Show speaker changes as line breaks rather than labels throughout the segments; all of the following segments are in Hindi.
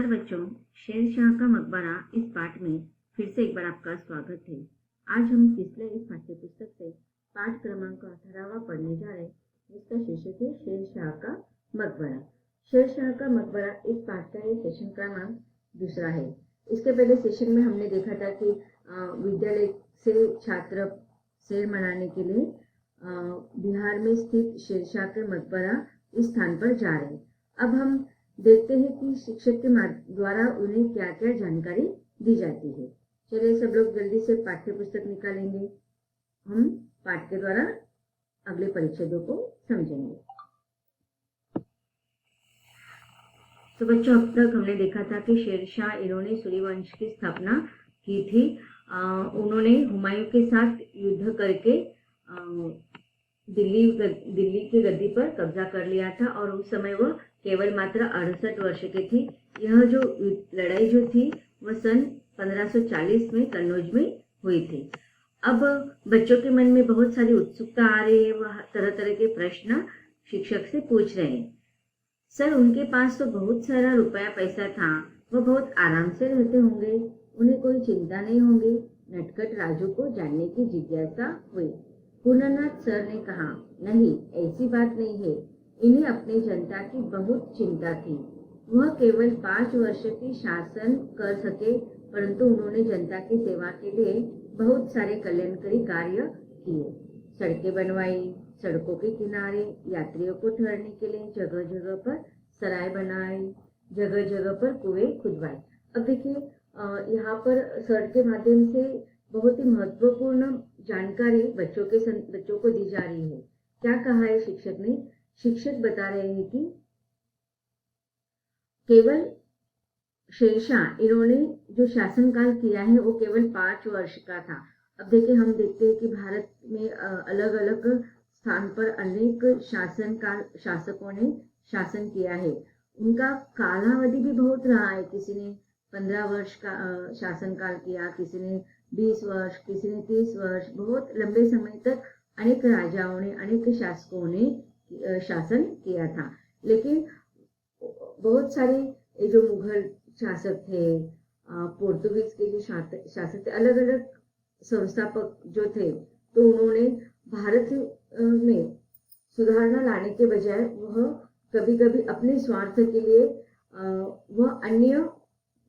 नमस्कार बच्चों, शेरशाह का मकबरा इस पाठ में फिर से एक बार आपका स्वागत है। आज हम पिछले इस पाठ्य पुस्तक से पाठ क्रमांक 18वां पढ़ने जा रहे हैं, जिसका शीर्षक है शेरशाह का मकबरा। शेरशाह का मकबरा इस पाठ का सेशन क्रमांक दूसरा है। इसके पहले सेशन में हमने देखा था कि विद्यालय से छात्र सैर मनाने के लिए बिहार में स्थित शेरशाह के मकबरा इस स्थान पर जा रहे हैं। अब हम देखते हैं कि शिक्षक के द्वारा उन्हें क्या क्या जानकारी दी जाती है। चलिए सब लोग जल्दी से पाठ्य पुस्तक निकालेंगे। हम पाठ के द्वारा अगले परिच्छेदों को समझेंगे। तो बच्चों, अब तक हमने देखा था कि शेरशाह इन्होंने सूर्यवंश की स्थापना की थी। उन्होंने हुमायूं के साथ युद्ध करके दिल्ली की गद्दी पर कब्जा कर लिया था और उस समय वह केवल मात्र 68 वर्ष के थी। यह जो लड़ाई जो थी वह सन 1540 में कन्नौज में हुई थी। अब बच्चों के मन में बहुत सारी उत्सुकता आ रही है। वह तरह तरह के प्रश्न शिक्षक से पूछ रहे हैं। सर, उनके पास तो बहुत सारा रुपया पैसा था, वह बहुत आराम से रहते होंगे, उन्हें कोई चिंता नहीं होगी। नटखट राजू को जानने की जिज्ञासा हुई। पूर्णनाथ सर ने कहा, नहीं, ऐसी बात नहीं है। इन्हें अपनी जनता की बहुत चिंता थी। वह केवल 5 वर्ष की शासन कर सके, परंतु उन्होंने जनता की सेवा के लिए बहुत सारे कल्याणकारी कार्य किए। सड़कें बनवाई, सड़कों के किनारे यात्रियों को ठहरने के लिए जगह जगह पर सराय बनाई, जगह जगह पर कुएं खुदवाए। अब देखिए, यहाँ पर सर के माध्यम से बहुत ही महत्वपूर्ण जानकारी बच्चों को दी जा रही है। क्या कहा है शिक्षक ने? शिक्षक बता रहे हैं कि केवल शेरशाह इन्होंने जो शासनकाल किया है वो केवल 5 वर्ष का था। अब देखिए, हम देखते हैं कि भारत में अलग अलग स्थान पर अनेक शासकों ने शासन किया है। उनका कालावधि भी बहुत रहा है। किसी ने 15 वर्ष का शासनकाल किया, किसी ने 20 वर्ष, किसी ने 30 वर्ष। बहुत लंबे समय तक अनेक राजाओं ने, अनेक शासकों ने शासन किया था। लेकिन बहुत सारे जो मुगल शासक थे, पोर्तुगीज के जो शासक थे, अलग अलग संस्थापक जो थे, तो उन्होंने भारत में सुधारना लाने के बजाय वह कभी कभी अपने स्वार्थ के लिए वह अन्य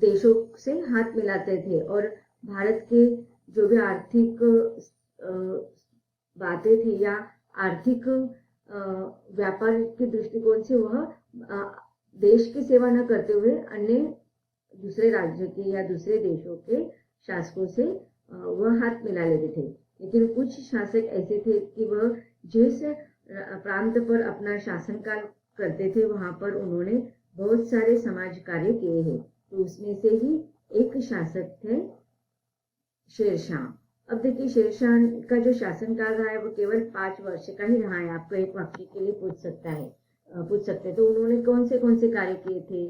देशों से हाथ मिलाते थे और भारत के जो भी आर्थिक बातें थी या आर्थिक व्यापार के दृष्टिकोण से वह देश की सेवा न करते हुए अन्य दूसरे राज्य के या दूसरे देशों के शासकों से वह हाथ मिला लेते थे। लेकिन कुछ शासक ऐसे थे कि वह जिस प्रांत पर अपना शासनकाल करते थे वहां पर उन्होंने बहुत सारे समाज कार्य किए हैं। तो उसमें से ही एक शासक थे शेरशाह। अब देखिए, शेरशाह का जो शासनकाल रहा है वो केवल 5 वर्ष का ही रहा है। आपको एक वाक्य के लिए पूछ सकते हैं। तो उन्होंने कौन से कार्य किए थे?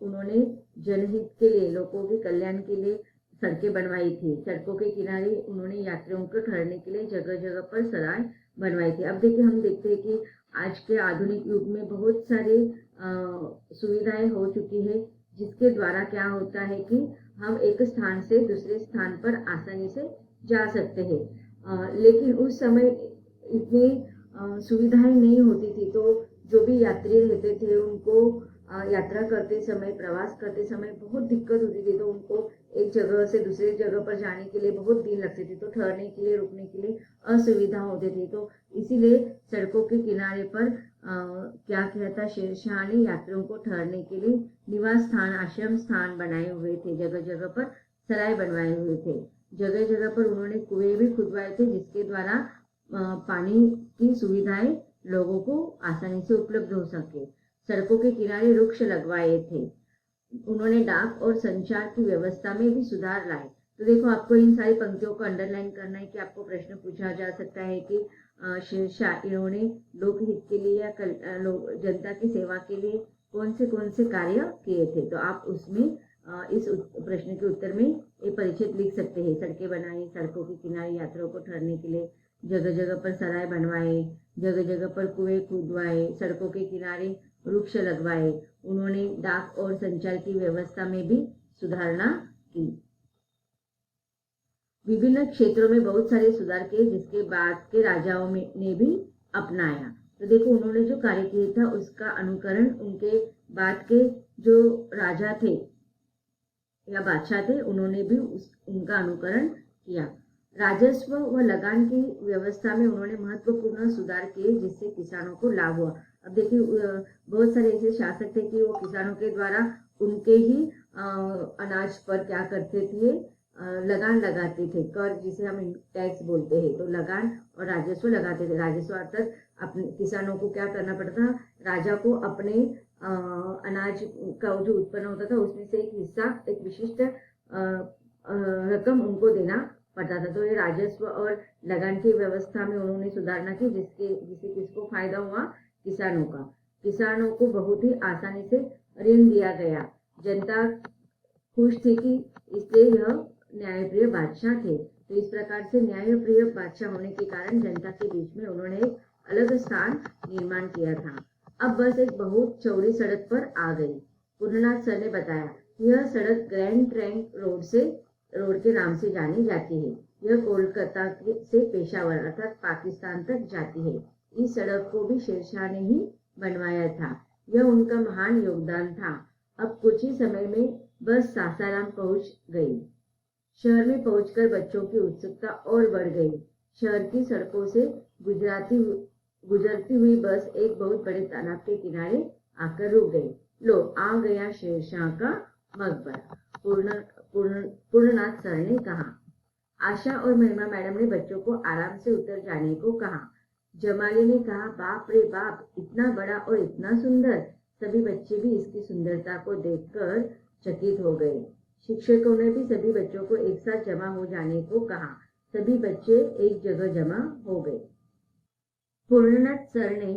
उन्होंने जनहित के लिए, लोगों के कल्याण के लिए सड़कें बनवाई थी। सड़कों के किनारे उन्होंने यात्रियों को ठहरने के लिए जगह जगह पर सराय बनवाई थी। अब देखिए, हम देखते हैं कि आज के आधुनिक युग में बहुत सारे सुविधाएं हो चुकी है, जिसके द्वारा क्या होता है कि हम एक स्थान से दूसरे स्थान पर आसानी से जा सकते हैं। लेकिन उस समय इतनी सुविधाएं नहीं होती थी, तो जो भी यात्री रहते थे उनको यात्रा करते समय, प्रवास करते समय बहुत दिक्कत होती थी। तो उनको एक जगह से दूसरे जगह पर जाने के लिए बहुत दिन लगते थे, तो ठहरने के लिए, रुकने के लिए असुविधा होती थी। तो इसीलिए सड़कों के किनारे पर क्या किया था, शेरशाह ने यात्रियों को ठहरने के लिए निवास स्थान, आश्रम स्थान बनाए हुए थे। जगह जगह पर सराय बनवाए हुए थे। जगह जगह पर उन्होंने कुएं भी खुदवाए थे, जिसके द्वारा पानी की सुविधाएं लोगों को आसानी से उपलब्ध हो सके। सड़कों के किनारे वृक्ष लगवाए थे। उन्होंने डाक और संचार की व्यवस्था में भी सुधार लाए। तो देखो, आपको इन सारी पंक्तियों को अंडरलाइन करना है कि आपको प्रश्न पूछा जा सकता है कि शेरशाह इन्होंने लोकहित के लिए या जनता की सेवा के लिए कौन से कार्य किए थे। तो आप उसमें इस प्रश्न के उत्तर में ये परिच्छेद लिख सकते हैं। सड़कें बनाई, सड़कों के किनारे यात्रियों को ठहरने के लिए जगह जगह पर सराय बनवाए, जगह जगह पर कुएं खुदवाए, सड़कों के किनारे वृक्ष लगवाए। उन्होंने डाक और संचार की व्यवस्था में भी सुधारणा की। विभिन्न क्षेत्रों में बहुत सारे सुधार किए, जिसके बाद के राजाओं ने भी अपनाया। तो देखो, उन्होंने जो कार्य किया था उसका अनुकरण उनके बाद के जो राजा थे या बादशाह थे, उन्होंने भी उनका अनुकरण किया। राजस्व व लगान की व्यवस्था में उन्होंने महत्वपूर्ण सुधार किए, जिससे किसानों को लाभ हुआ। अब देखिए, बहुत सारे ऐसे शासक थे कि वो किसानों के द्वारा उनके ही अनाज पर क्या करते थे, लगान लगाते थे, कर जिसे हम टैक्स बोलते हैं। तो लगान और राजस्व लगाते थे। राजस्व अर्थात अपने किसानों को क्या करना पड़ता था, राजा को अपने अनाज का जो उत्पन्न होता था उसमें से एक हिस्सा, एक विशिष्ट रकम उनको देना पड़ता था। तो ये राजस्व और लगान की व्यवस्था में उन्होंने सुधारणा की, जिससे किसको फायदा हुआ, किसानों का। किसानों को बहुत ही आसानी से ऋण दिया गया। जनता खुश थी कि इसलिए यह न्यायप्रिय बादशाह थे। तो इस प्रकार से न्यायप्रिय बादशाह होने के कारण जनता के बीच में उन्होंने एक अलग स्थान निर्माण किया था। अब बस एक बहुत चौड़ी सड़क पर आ गई। पूर्णनाथ सर ने बताया, यह सड़क ग्रैंड ट्रंक रोड के नाम से जानी जाती है। यह कोलकाता से पेशावर अर्थात पाकिस्तान तक जाती है। इस सड़क को भी शेरशाह ने ही बनवाया था। यह उनका महान योगदान था। अब कुछ ही समय में बस सासाराम पहुंच गई। शहर में पहुंचकर बच्चों की उत्सुकता और बढ़ गई। शहर की सड़कों से गुजरती हुई बस एक बहुत बड़े तालाब के किनारे आकर रुक गई। लो, आ गया शेरशाह का मकबरा, पूर्णनाथ सर ने कहा। आशा और महिमा मैडम ने बच्चों को आराम से उतर जाने को कहा। जमाली ने कहा, बाप रे बाप, इतना बड़ा और इतना सुंदर। सभी बच्चे भी इसकी सुंदरता को देखकर चकित हो गए। शिक्षकों ने भी सभी बच्चों को एक साथ जमा हो जाने को कहा। सभी बच्चे एक जगह जमा हो गए। पूर्णनाथ सर ने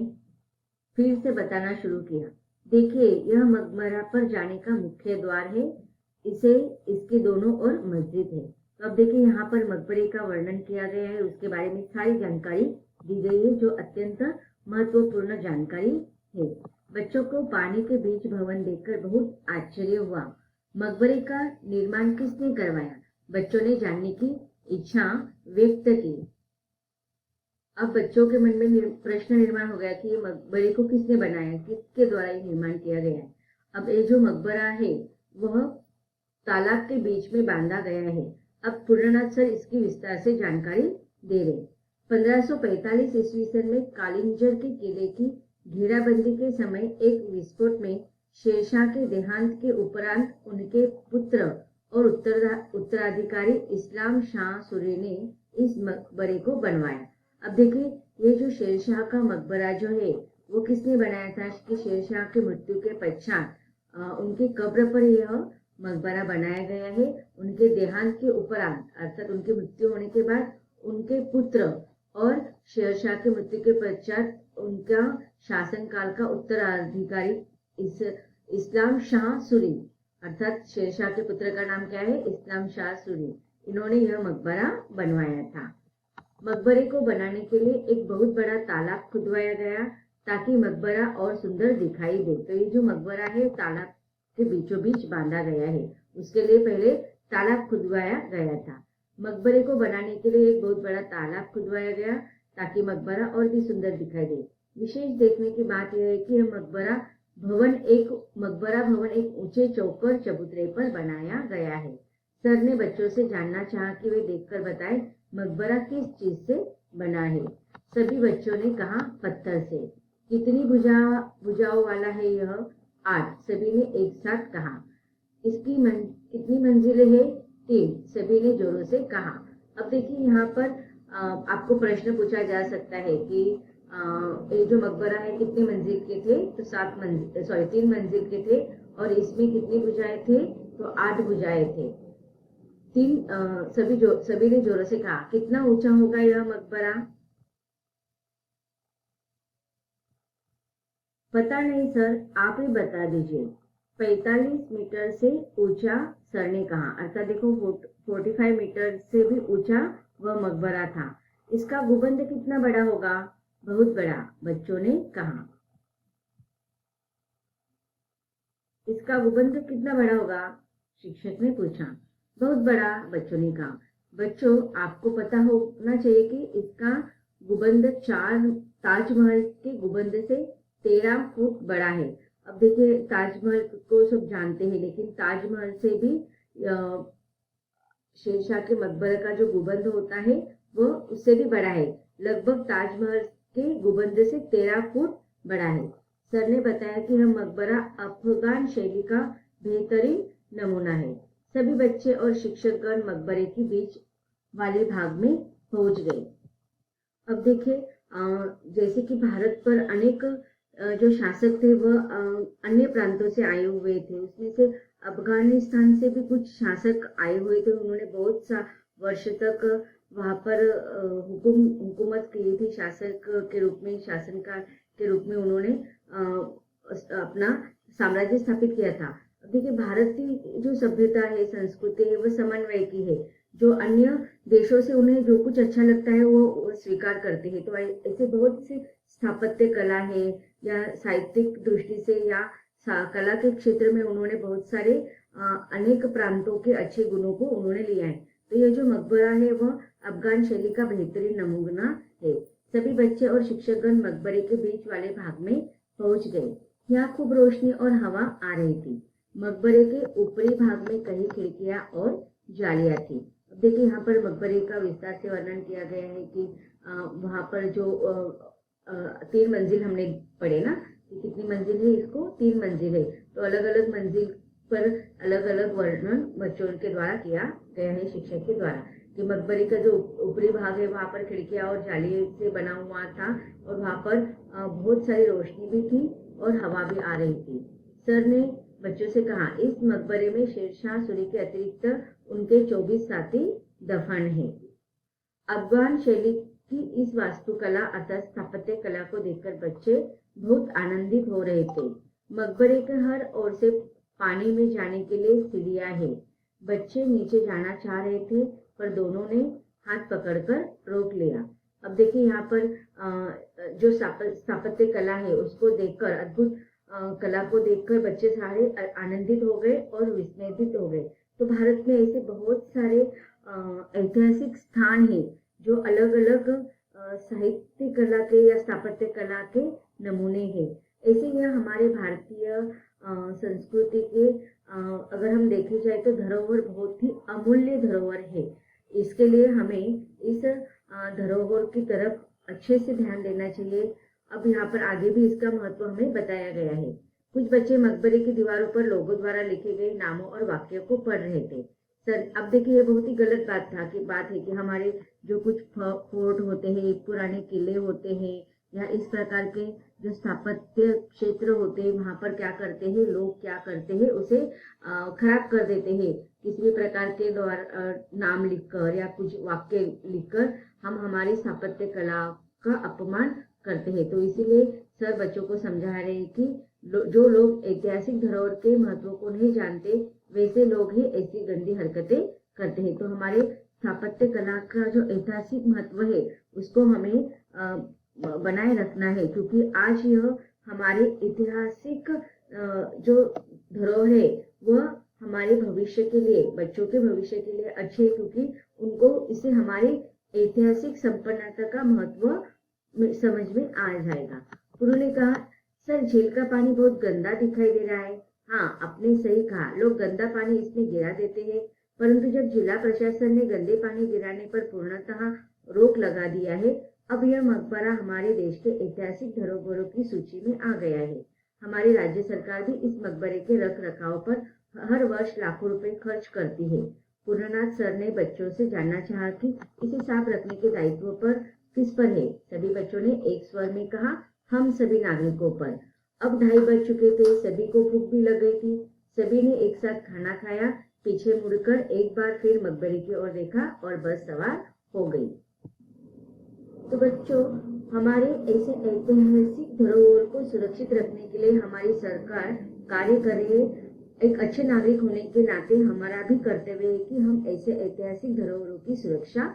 फिर से बताना शुरू किया, देखिए, यह मकबरा पर जाने का मुख्य द्वार है। इसके दोनों ओर मस्जिद है। तो अब देखिए, यहाँ पर मकबरे का वर्णन किया गया है, उसके बारे में सारी जानकारी दी गई है, जो अत्यंत महत्वपूर्ण जानकारी है। बच्चों को पानी के बीच भवन देखकर बहुत आश्चर्य हुआ। मकबरे का निर्माण किसने करवाया? बच्चों ने जानने की इच्छा व्यक्त की। अब बच्चों के मन में प्रश्न निर्माण हो गया कि ये मकबरे को किसने बनाया, किसके द्वारा ये निर्माण किया गया है। अब ये जो मकबरा है वह तालाब के बीच में बांधा गया है। अब पूर्णनाथ सर इसकी विस्तार से जानकारी दे रहे। 1545 ईस्वी सन में कालिंजर के किले की घेराबंदी के समय एक विस्फोट में शेरशाह के देहांत के उपरांत उनके पुत्र और उत्तराधिकारी इस्लाम शाह सूरी ने इस मकबरे को बनवाया। अब देखिए, ये जो शेरशाह का मकबरा जो है वो किसने बनाया था कि शेरशाह की मृत्यु के पश्चात उनके कब्र पर यह मकबरा बनाया गया है। उनके देहांत के उपरांत अर्थात उनकी मृत्यु होने के बाद उनके पुत्र और शेरशाह की मृत्यु के पश्चात उनका शासनकाल का उत्तराधिकारी इस्लाम शाह सूरी अर्थात शेरशाह के पुत्र का नाम क्या है? इस्लाम शाह सूरी। इन्होंने यह मकबरा बनवाया था। मकबरे को बनाने के लिए एक बहुत बड़ा तालाब खुदवाया गया ताकि मकबरा और सुंदर दिखाई दे। तो ये जो मकबरा है तालाब के बीचों बीच बांधा गया है। उसके लिए पहले तालाब खुदवाया गया था। मकबरे को बनाने के लिए एक बहुत बड़ा तालाब खुदवाया गया ताकि मकबरा और भी सुंदर दिखाई दे। विशेष देखने की बात यह है कि यह मकबरा भवन एक ऊंचे चौकर चबूतरे पर बनाया गया है। सर ने बच्चों से जानना चाहा कि वे देखकर बताएं मकबरा किस चीज से बना है। सभी बच्चों ने कहा, पत्थर से। कितनी भुजाओं वाला है यह? 8, सभी ने एक साथ कहा। इसकी कितनी मंजिलें हैं? 3, सभी ने जोरों से कहा। अब देखिए, यहाँ पर आपको प्रश्न पूछा जा सकता है कि ये जो मकबरा है कितने मंजिल के थे? तो 3 मंजिल के थे। और इसमें कितनी भुजाएं थे? तो 8 भुजाएं थे। सभी ने जोरों से कहा। कितना ऊंचा होगा यह मकबरा? पता नहीं सर, आप ही बता दीजिए। 45 मीटर से ऊंचा, सर ने कहा। अर्थात देखो, 45 मीटर से भी ऊंचा वह मकबरा था। इसका गुंबद कितना बड़ा होगा? बहुत बड़ा, बच्चों ने कहा। इसका गुंबद कितना बड़ा होगा? शिक्षक ने पूछा। बहुत बड़ा, बच्चों ने कहा। बच्चों, आपको पता होना चाहिए कि इसका गुंबद ताजमहल के गुंबद से 13 फुट बड़ा है। अब देखिए, ताजमहल को सब जानते हैं, लेकिन ताजमहल से भी शेरशाह के मकबरे का जो गुंबद होता है वो उससे भी बड़ा है। लगभग ताजमहल के गुंबद से 13 फुट बड़ा है। सर ने बताया कि यह मकबरा अफगान शैली का बेहतरीन नमूना है। सभी बच्चे और शिक्षकगण मकबरे के बीच वाले भाग में पहुंच गए। अब देखिए, जैसे कि भारत पर अनेक जो शासक थे वह अन्य प्रांतों से आए हुए थे। उसमें से अफगानिस्तान से भी कुछ शासक आए हुए थे। उन्होंने बहुत सा वर्ष तक वहां पर हुकूमत की थी। शासक के रूप में, शासनकार के रूप में उन्होंने अपना साम्राज्य स्थापित किया था। अब देखिए, भारत की जो सभ्यता है, संस्कृति है, वो समन्वय की है। जो अन्य देशों से उन्हें जो कुछ अच्छा लगता है वो स्वीकार करते हैं। तो ऐसे बहुत सी स्थापत्य कला है, या साहित्यिक दृष्टि से, या कला के क्षेत्र में उन्होंने बहुत सारे अनेक प्रांतों के अच्छे गुणों को उन्होंने लिया है। तो ये जो मकबरा है वह अफगान शैली का बेहतरीन नमूना है। सभी बच्चे और शिक्षकगण मकबरे के बीच वाले भाग में पहुंच गए। यहाँ खूब रोशनी और हवा आ रही थी। मकबरे के ऊपरी भाग में कई खिड़कियां और जालियां थी। अब देखिए, यहाँ पर मकबरे का विस्तार से वर्णन किया गया है कि वहां पर जो 3 मंजिल हमने पढ़े ना, कि कितनी मंजिल है इसको? 3 मंजिल है। तो अलग अलग मंजिल पर अलग अलग वर्णन बच्चों के द्वारा किया गया है, शिक्षक के द्वारा, कि मकबरे का जो ऊपरी भाग है वहां पर खिड़कियां और जाली से बना हुआ था, और वहां पर बहुत सारी रोशनी भी थी और हवा भी आ रही थी। सर ने बच्चों से कहा, इस मकबरे में शेरशाह सूरी के अतिरिक्त उनके 24 साथी दफन हैं। अफगान शैली की इस वास्तुकला अर्थात स्थापत्य कला को देखकर बच्चे बहुत आनंदित हो रहे थे। मकबरे के हर ओर से पानी में जाने के लिए सीढ़ियां हैं। बच्चे नीचे जाना चाह रहे थे, पर दोनों ने हाथ पकड़कर रोक लिया। अब देखिए, यहाँ पर जो स्थापत्य कला है उसको देखकर, अद्भुत कला को देखकर बच्चे सारे आनंदित हो गए और विस्मित हो गए। तो भारत में ऐसे बहुत सारे ऐतिहासिक स्थान हैं जो अलग अलग साहित्य कला के या स्थापत्य कला के नमूने हैं। ऐसे यह हमारे भारतीय संस्कृति के अगर हम देखे जाए तो धरोहर बहुत ही अमूल्य धरोहर है। इसके लिए हमें इस धरोहर की तरफ अच्छे से ध्यान देना चाहिए। अब यहाँ पर आगे भी इसका महत्व हमें बताया गया है। कुछ बच्चे मकबरे की दीवारों पर लोगों द्वारा लिखे गए नामों और वाक्यों को पढ़ रहे थे। सर, अब देखिए, ये बहुत ही गलत बात है कि हमारे जो कुछ फोर्ट होते हैं, पुराने किले होते हैं, या इस प्रकार के जो स्थापत्य क्षेत्र होते हैं, वहां पर क्या करते हैं लोग, क्या करते हैं उसे खराब कर देते हैं। किसी भी प्रकार के द्वारा नाम लिखकर या कुछ वाक्य लिखकर हम हमारी स्थापत्य कला का अपमान करते हैं। तो इसीलिए सर बच्चों को समझा रहे हैं कि जो लोग ऐतिहासिक धरोहर के महत्व को नहीं जानते, वैसे लोग ही ऐसी गंदी हरकतें करते हैं। तो हमारे स्थापत्य कला का जो ऐतिहासिक महत्व है उसको हमें बनाए रखना है, क्योंकि आज यह हमारे ऐतिहासिक जो धरोहर है वह हमारे भविष्य के लिए, बच्चों के भविष्य के लिए अच्छे है, क्योंकि उनको इससे हमारे ऐतिहासिक संपन्नता का महत्व समझ में आ जाएगा। उन्होंने कहा, सर झील का पानी बहुत गंदा दिखाई दे रहा है। हाँ, आपने सही कहा, लोग गंदा पानी इसमें गिरा देते हैं, परंतु जब जिला प्रशासन ने गंदे पानी गिराने पर पूर्णतः रोक लगा दिया है, अब यह मकबरा हमारे देश के ऐतिहासिक धरोहरों की सूची में आ गया है। हमारी राज्य सरकार भी इस मकबरे के रख रखाव पर हर वर्ष लाखों रुपए खर्च करती है। पूर्णनाथ सर ने बच्चों से जानना चाहा कि इसे साफ रखने के दायित्व पर किस पर है। सभी बच्चों ने एक स्वर में कहा, हम सभी नागरिकों पर। अब 2:30 बज चुके थे, सभी को भूख भी लग गई थी। सभी ने एक साथ खाना खाया, पीछे मुड़कर एक बार फिर मकबरे की ओर देखा और बस सवार हो गई। तो बच्चों, हमारे ऐसे ऐतिहासिक धरोहर को सुरक्षित रखने के लिए हमारी सरकार कार्य कर रही है। एक अच्छे नागरिक होने के नाते हमारा भी कर्तव्य है कि हम ऐसे ऐतिहासिक धरोहरों की सुरक्षा